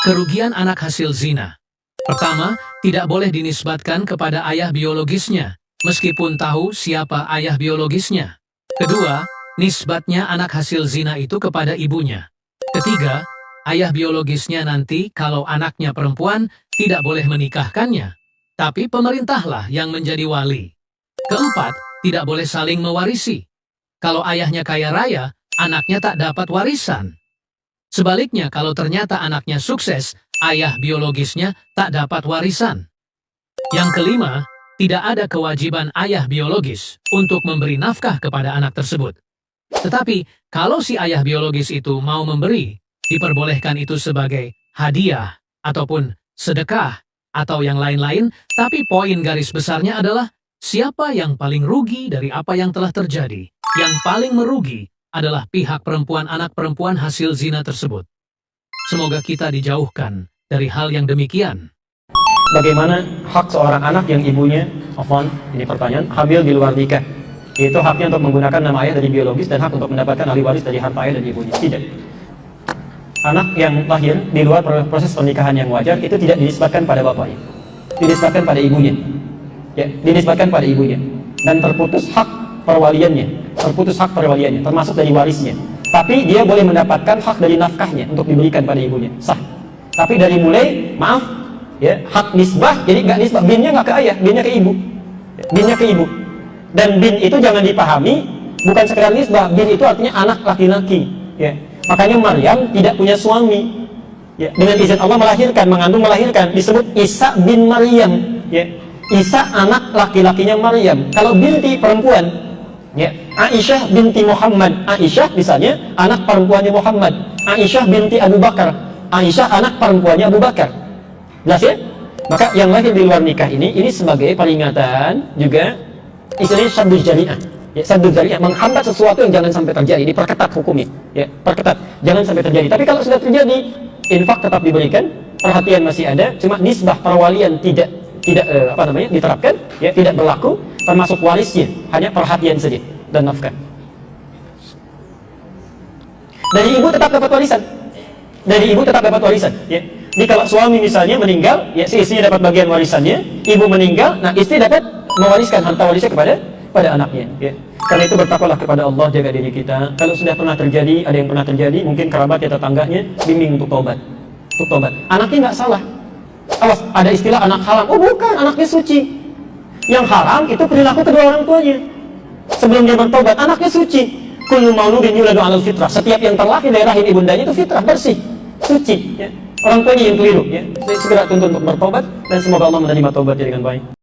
Kerugian anak hasil zina. Pertama, tidak boleh dinisbatkan kepada ayah biologisnya, meskipun tahu siapa ayah biologisnya. Kedua, nisbatnya anak hasil zina itu kepada ibunya. Ketiga, ayah biologisnya nanti kalau anaknya perempuan tidak boleh menikahkannya, tapi pemerintahlah yang menjadi wali. Keempat, tidak boleh saling mewarisi. Kalau ayahnya kaya raya, anaknya tak dapat warisan. Sebaliknya, kalau ternyata anaknya sukses, ayah biologisnya tak dapat warisan. Yang kelima, tidak ada kewajiban ayah biologis untuk memberi nafkah kepada anak tersebut. Tetapi, kalau si ayah biologis itu mau memberi, diperbolehkan itu sebagai hadiah, ataupun sedekah, atau yang lain-lain, tapi poin garis besarnya adalah siapa yang paling rugi dari apa yang telah terjadi. Yang paling merugi adalah pihak perempuan anak perempuan hasil zina tersebut. Semoga kita dijauhkan dari hal yang demikian. Bagaimana hak seorang anak yang ibunya, ini pertanyaan, hamil di luar nikah? Yaitu haknya untuk menggunakan nama ayah dari biologis dan hak untuk mendapatkan ahli waris dari harta ayah dan ibunya. Tidak. Anak yang lahir di luar proses pernikahan yang wajar itu tidak dinisbatkan pada bapaknya, dinisbatkan pada ibunya. Ya, dinisbatkan pada ibunya dan terputus hak perwaliannya, termasuk dari warisnya. Tapi dia boleh mendapatkan hak dari nafkahnya untuk diberikan pada ibunya, sah. Tapi dari mulai, maaf, ya, hak nisbah, jadi nggak nisbah, binnya nggak ke ayah, binnya ke ibu, binnya ke ibu. Dan bin itu jangan dipahami bukan sekedar nisbah, bin itu artinya anak laki-laki. Ya. Makanya Maryam tidak punya suami. Ya. Dengan izin Allah melahirkan, mengandung melahirkan, disebut Isa bin Maryam. Ya. Isa anak laki-lakinya Maryam. Kalau binti perempuan, ya, Aisyah binti Muhammad. Aisyah misalnya anak perempuannya Muhammad. Aisyah binti Abu Bakar. Aisyah anak perempuannya Abu Bakar. Jelas ya? Maka yang lahir di luar nikah ini sebagai peringatan juga, istilahnya saddul jari'ah. Ya, saddul jari'ah, menghambat sesuatu yang jangan sampai terjadi, diperketat hukumnya. Ya, perketat, jangan sampai terjadi. Tapi kalau sudah terjadi, infak tetap diberikan, perhatian masih ada, cuma nisbah perwalian tidak diterapkan, ya, tidak berlaku, termasuk warisnya hanya perhatian saja dan nafkah. Dari ibu tetap dapat warisan, ya. Jadi kalau suami misalnya meninggal, ya, si istrinya dapat bagian warisannya, ibu meninggal, nah istri dapat mewariskan harta warisnya kepada anaknya, ya. Karena itu bertakwalah kepada Allah, jaga diri kita. Kalau sudah pernah terjadi, ada yang pernah terjadi, mungkin kerabat atau tetangganya, bimbing untuk tobat, anaknya nggak salah. Awas, ada istilah anak haram. Oh bukan, anaknya suci. Yang haram itu perilaku kedua orang tuanya sebelum dia bertobat. Anaknya suci. Kullu mauludin yuladu 'alal fitrah. Setiap yang terlahir dari rahim ibundanya itu fitrah, bersih, suci, ya. Orang tuanya yang keliru, ya. Segera tuntut untuk bertobat dan semoga Allah menerima tobatnya dengan baik.